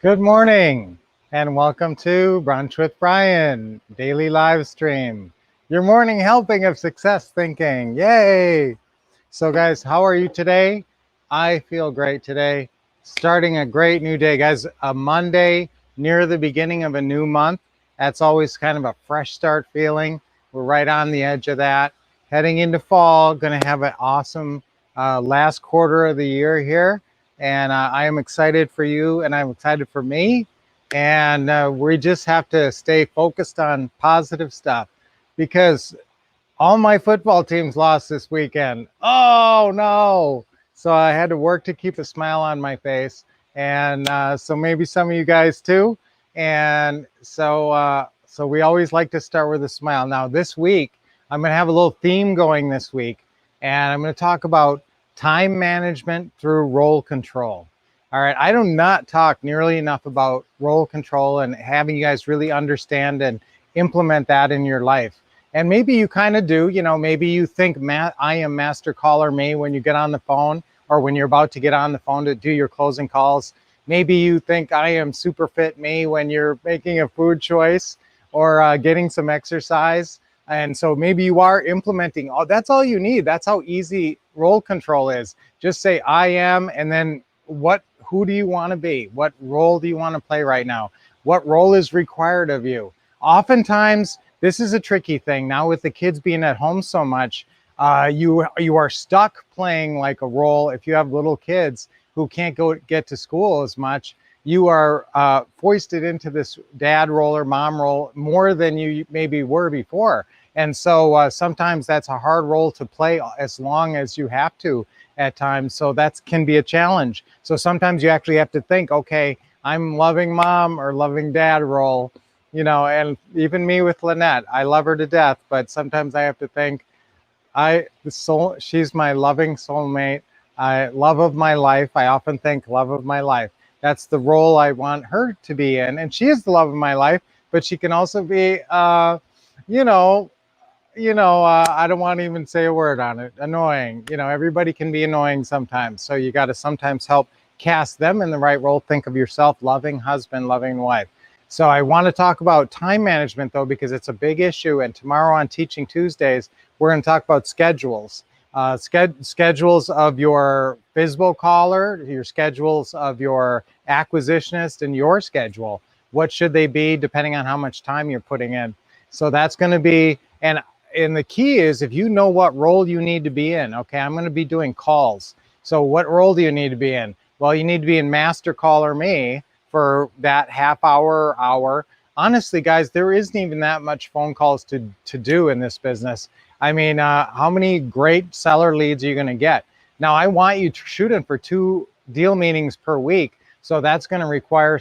Good morning and welcome to Brunch with Brian, daily live stream. Your morning helping of success thinking. Yay! So, guys, how are you today? I feel great today. Starting a great new day, guys. A Monday near the beginning of a new month. That's always kind of a fresh start feeling. We're right on the edge of that. Heading into fall, going to have an awesome last quarter of the year here. And I am excited for you, and I'm excited for me. And we just have to stay focused on positive stuff because all my football teams lost this weekend. Oh no! So I had to work to keep a smile on my face, and so maybe some of you guys too. And so we always like to start with a smile. Now this week, I'm going to have a little theme going this week, and I'm going to talk about time management through role control. All right, I do not talk nearly enough about role control and having you guys really understand and implement that in your life. And maybe you kind of do, maybe you think I am master caller me when you get on the phone or when you're about to get on the phone to do your closing calls. Maybe you think I am super fit me when you're making a food choice or getting some exercise. And so maybe you are implementing, that's all you need. That's how easy role control is. Just say I am, and then who do you want to be? What role do you want to play right now? What role is required of you? Oftentimes, this is a tricky thing. Now with the kids being at home so much, you are stuck playing like a role. If you have little kids who can't get to school as much, you are foisted into this dad role or mom role more than you maybe were before. And so sometimes that's a hard role to play as long as you have to at times. So that can be a challenge. So sometimes you actually have to think, okay, I'm loving mom or loving dad role. And even me with Lynette, I love her to death, but sometimes I have to think, she's my loving soulmate, love of my life. I often think love of my life. That's the role I want her to be in, and she is the love of my life. But she can also be, you know, I don't want to even say a word on it. Annoying. Everybody can be annoying sometimes. So you got to sometimes help cast them in the right role. Think of yourself, loving husband, loving wife. So I want to talk about time management, though, because it's a big issue. And tomorrow on Teaching Tuesdays, we're going to talk about schedules. Schedules of your FSBO caller, your schedules of your acquisitionist, and your schedule. What should they be depending on how much time you're putting in? So that's going to be, and the key is if you know what role you need to be in. Okay, I'm going to be doing calls. So what role do you need to be in? Well, you need to be in master caller me for that half hour. Honestly, guys, there isn't even that much phone calls to do in this business. I mean, how many great seller leads are you going to get? Now, I want you shooting for 2 deal meetings per week. So that's going to require,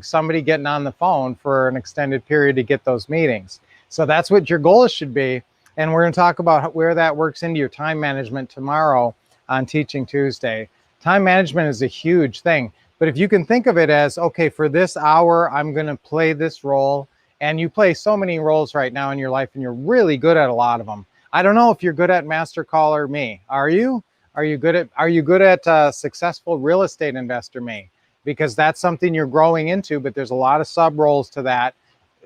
somebody getting on the phone for an extended period to get those meetings. So that's what your goals should be. And we're going to talk about where that works into your time management tomorrow on Teaching Tuesday. Time management is a huge thing. But if you can think of it as, okay, for this hour, I'm going to play this role. And you play so many roles right now in your life, and you're really good at a lot of them. I don't know if you're good at master caller me. Are you? Are you good at successful real estate investor me? Because that's something you're growing into, but there's a lot of sub roles to that,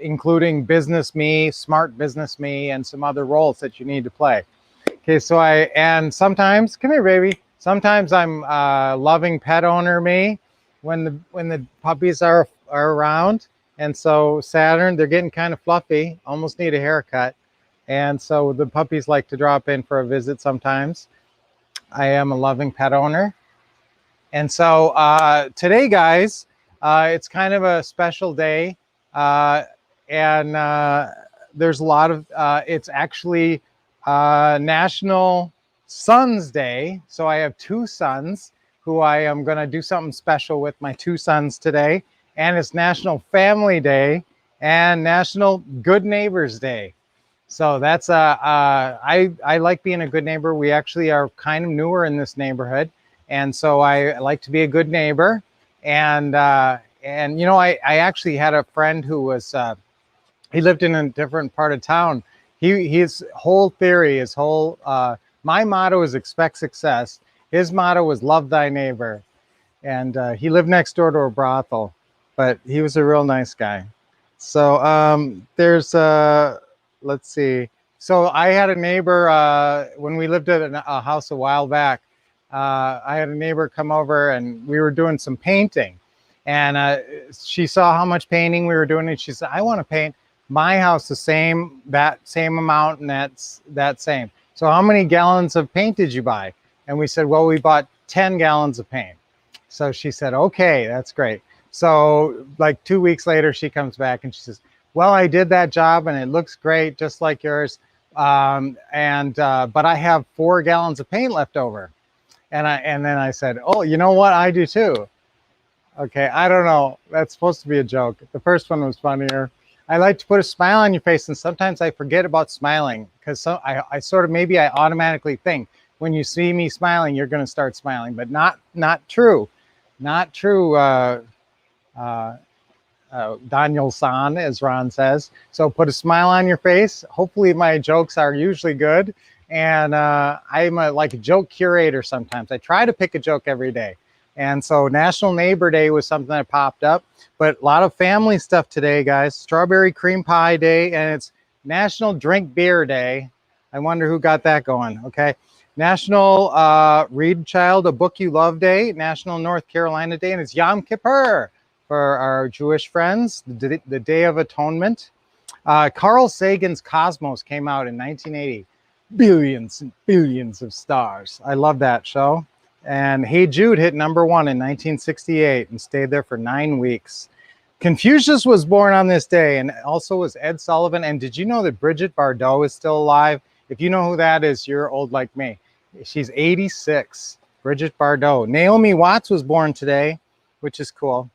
including business me, smart business me, and some other roles that you need to play. Okay, so and sometimes, come here, baby. Sometimes I'm loving pet owner me when the puppies are around. And so Saturn, they're getting kind of fluffy, almost need a haircut. And so the puppies like to drop in for a visit sometimes. I am a loving pet owner. And so today, guys, it's kind of a special day. And there's a lot of, it's actually National Sons Day. So I have 2 sons who I am going to do something special with my 2 sons today. And it's National Family Day and National Good Neighbors Day. So that's I like being a good neighbor. We actually are kind of newer in this neighborhood, and so I like to be a good neighbor. And I actually had a friend who was he lived in a different part of town. His whole theory, my motto is expect success. His motto was love thy neighbor, and he lived next door to a brothel. but he was a real nice guy. So there's let's see. So I had a neighbor when we lived at a house a while back. I had a neighbor come over and we were doing some painting, and she saw how much painting we were doing, and she said, "I want to paint my house that same amount, and that same." So how many gallons of paint did you buy? And we said, well, we bought 10 gallons of paint. So she said, okay, that's great. So like 2 weeks later, she comes back and she says, well, I did that job and it looks great, just like yours. But I have 4 gallons of paint left over. And then I said, oh, you know what? I do too. Okay, I don't know. That's supposed to be a joke. The first one was funnier. I like to put a smile on your face, and sometimes I forget about smiling because I sort of, maybe I automatically think when you see me smiling, you're going to start smiling, but not true. Not true, Daniel San, as Ron says. So put a smile on your face. Hopefully my jokes are usually good. And I'm like a joke curator sometimes. I try to pick a joke every day. And so National Neighbor Day was something that popped up. But a lot of family stuff today, guys. Strawberry cream pie day, and it's National Drink Beer Day. I wonder who got that going, okay? National Read Child a Book You Love Day, National North Carolina Day, and it's Yom Kippur for our Jewish friends, the Day of Atonement. Carl Sagan's Cosmos came out in 1980. Billions and billions of stars. I love that show. And Hey Jude hit #1 in 1968 and stayed there for 9 weeks. Confucius was born on this day, and also was Ed Sullivan. And did you know that Brigitte Bardot is still alive? If you know who that is, you're old like me. She's 86, Brigitte Bardot. Naomi Watts was born today, which is cool.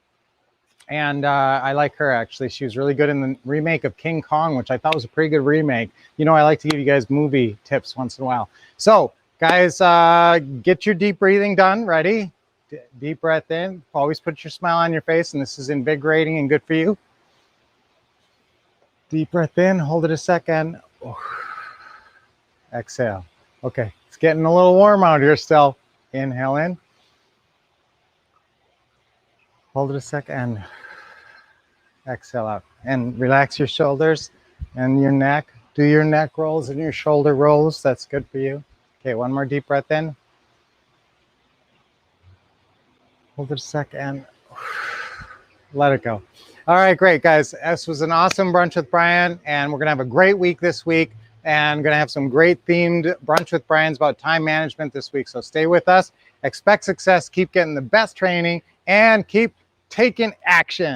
And I like her, actually. She was really good in the remake of King Kong, which I thought was a pretty good remake. You know, I like to give you guys movie tips once in a while. So, guys, get your deep breathing done. Ready? Deep breath in. Always put your smile on your face, and this is invigorating and good for you. Deep breath in. Hold it a second. Exhale. Okay, it's getting a little warm out here still. Inhale in. Hold it a second. Exhale out. And relax your shoulders and your neck. Do your neck rolls and your shoulder rolls. That's good for you. Okay, one more deep breath in. Hold it a second. Let it go. All right, great, guys. This was an awesome Brunch with Brian, and we're going to have a great week this week, and going to have some great themed Brunch with Brian's about time management this week. So stay with us. Expect success. Keep getting the best training, and keep taking action.